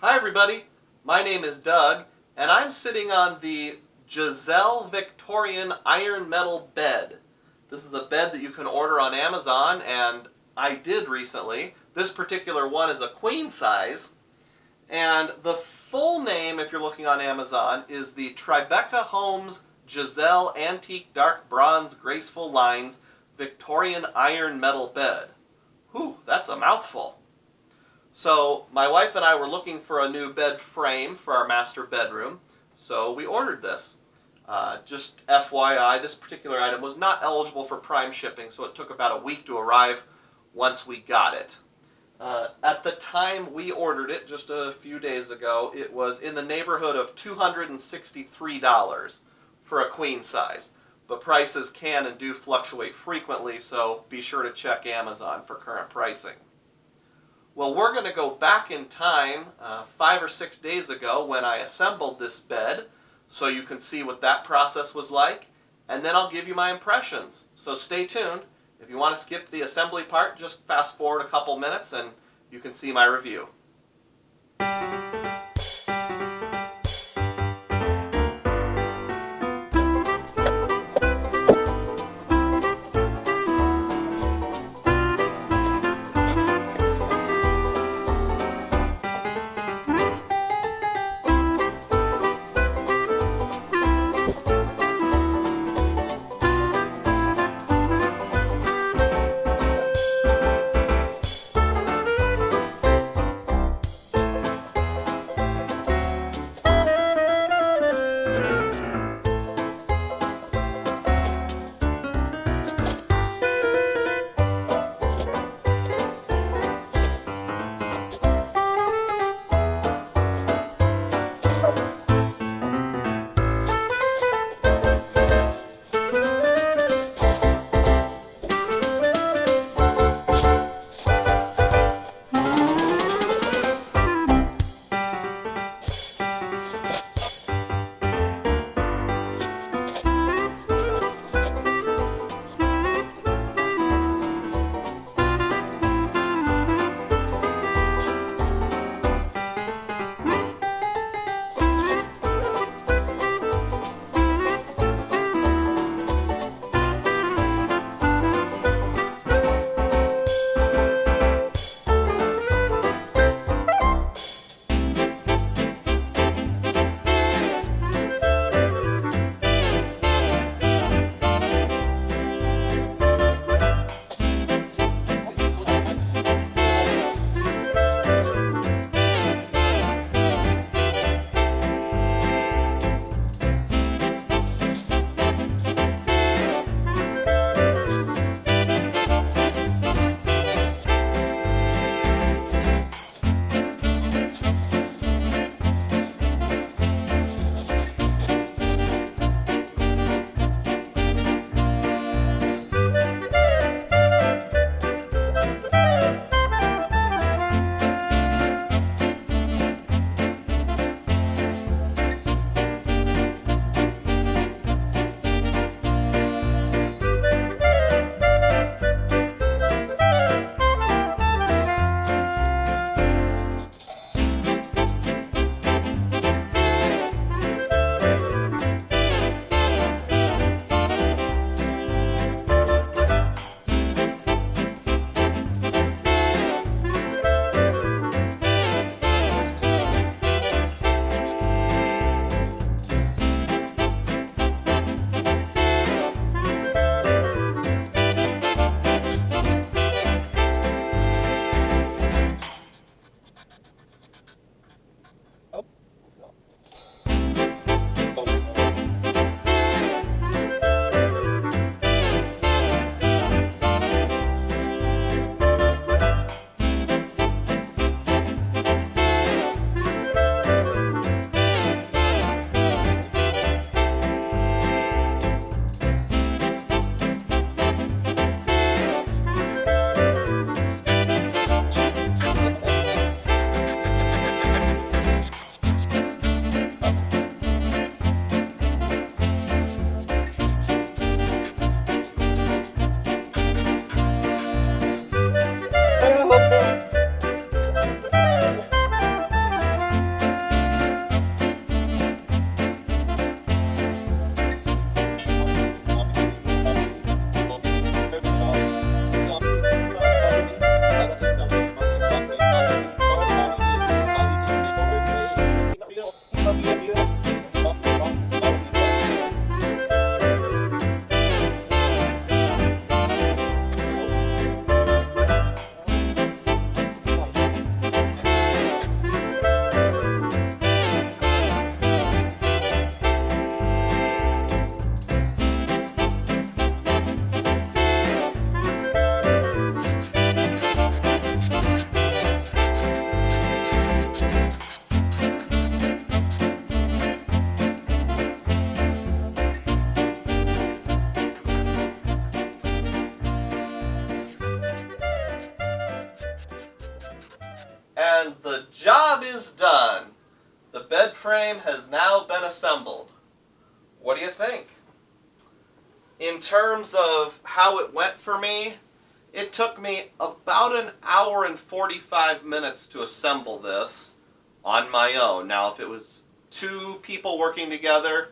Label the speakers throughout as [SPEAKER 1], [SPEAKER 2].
[SPEAKER 1] Hi everybody, my name is Doug, and I'm sitting on the Giselle Victorian iron metal bed. This is a bed that you can order on Amazon, and I did recently. This particular one is a queen size, and the full name, if you're looking on Amazon, is the Tribeca Homes Giselle Antique Dark Bronze Graceful Lines Victorian Iron Metal Bed. Whew, that's a mouthful. So my wife and I were looking for a new bed frame for our master bedroom, so we ordered this. Just FYI, this particular item was not eligible for Prime shipping, so it took about a week to arrive once we got it. At the time we ordered it, just a few days ago, it was in the neighborhood of $263 for a queen size. But prices can and do fluctuate frequently, so be sure to check Amazon for current pricing. Well, we're going to go back in time 5 or 6 days ago when I assembled this bed, so you can see what that process was like, and then I'll give you my impressions. So stay tuned. If you want to skip the assembly part, just fast forward a couple minutes and you can see my review. job is done. The bed frame has now been assembled. What do you think? In terms of how it went for me, it took me about an hour and 45 minutes to assemble this on my own. Now, if it was two people working together,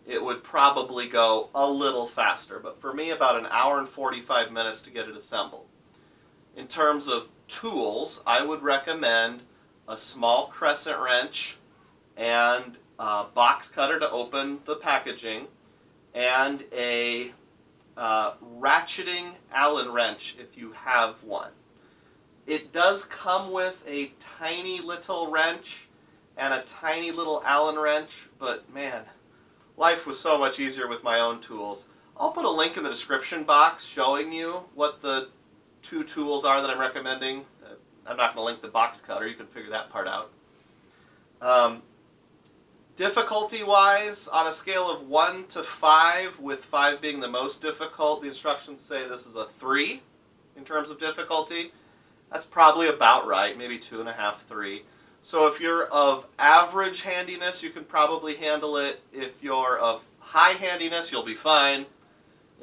[SPEAKER 1] it would probably go a little faster. But for me, about an hour and 45 minutes to get it assembled. In terms of tools, I would recommend a small crescent wrench and a box cutter to open the packaging, and a ratcheting Allen wrench if you have one. It does come with a tiny little wrench and a tiny little Allen wrench, but man, life was so much easier with my own tools. I'll put a link in the description box showing you what the two tools are that I'm recommending. I'm not going to link the box cutter, you can figure that part out. Difficulty-wise, on a scale of 1 to 5, with 5 being the most difficult, the instructions say this is a 3 in terms of difficulty. That's probably about right, maybe 2.5, 3. So if you're of average handiness, you can probably handle it. If you're of high handiness, you'll be fine.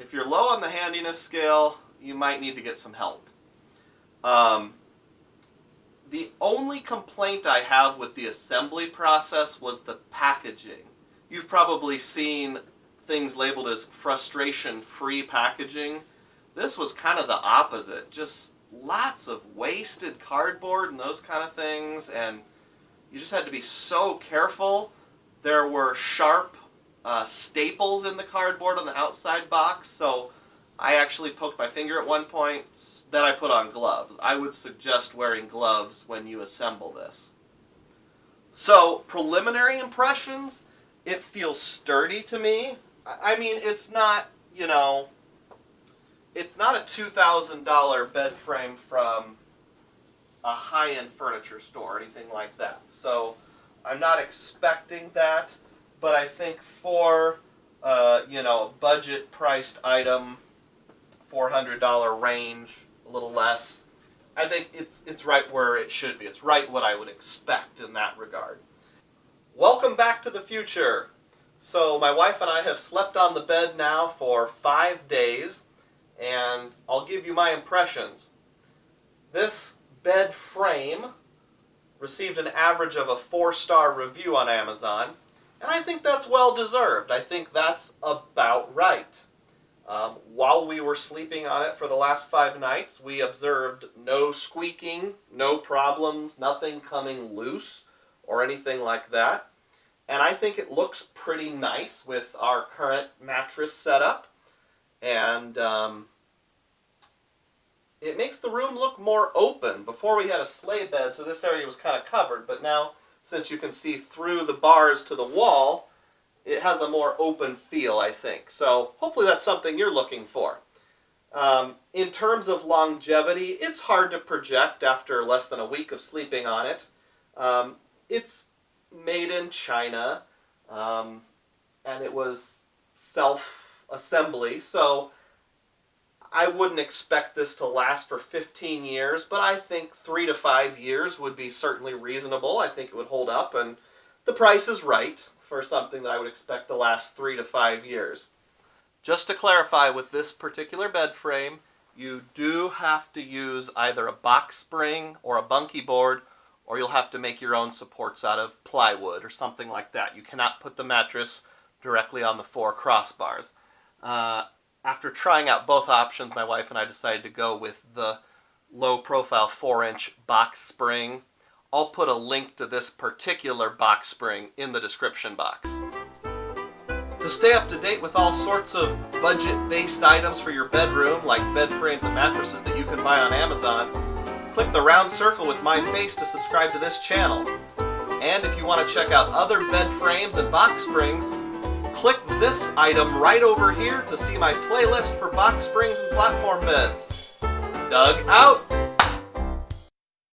[SPEAKER 1] If you're low on the handiness scale, you might need to get some help. The only complaint I have with the assembly process was the packaging. You've probably seen things labeled as frustration-free packaging. This was kind of the opposite. Just lots of wasted cardboard and those kind of things, and you just had to be so careful. There were sharp staples in the cardboard on the outside box, so I actually poked my finger at one point. Then I put on gloves. I would suggest wearing gloves when you assemble this. So, preliminary impressions, it feels sturdy to me. I mean, it's not, you know, it's not a $2,000 bed frame from a high-end furniture store or anything like that. So, I'm not expecting that, but I think for, you know, a budget-priced item, $400 range, a little less, I think it's right where it should be. It's right what I would expect in that regard. Welcome back to the future. So my wife and I have slept on the bed now for 5 days, and I'll give you my impressions. This bed frame received an average of a 4-star review on Amazon, and I think that's well deserved. I think that's about right. While we were sleeping on it for the last 5 nights, we observed no squeaking, no problems, nothing coming loose or anything like that. And I think it looks pretty nice with our current mattress setup. And it makes the room look more open. Before we had a sleigh bed, so this area was kind of covered. But now, since you can see through the bars to the wall, it has a more open feel, I think. So hopefully that's something you're looking for. In terms of longevity, it's hard to project after less than a week of sleeping on it. It's made in China, and it was self-assembly, so I wouldn't expect this to last for 15 years, but I think 3 to 5 years would be certainly reasonable. I think it would hold up, and the price is right for something that I would expect to last 3 to 5 years. Just to clarify, with this particular bed frame, you do have to use either a box spring or a bunkie board, or you'll have to make your own supports out of plywood or something like that. You cannot put the mattress directly on the 4 crossbars. After trying out both options, my wife and I decided to go with the low-profile 4-inch box spring. I'll put a link to this particular box spring in the description box. To stay up to date with all sorts of budget-based items for your bedroom, like bed frames and mattresses that you can buy on Amazon, click the round circle with my face to subscribe to this channel. And if you want to check out other bed frames and box springs, click this item right over here to see my playlist for box springs and platform beds. Doug out!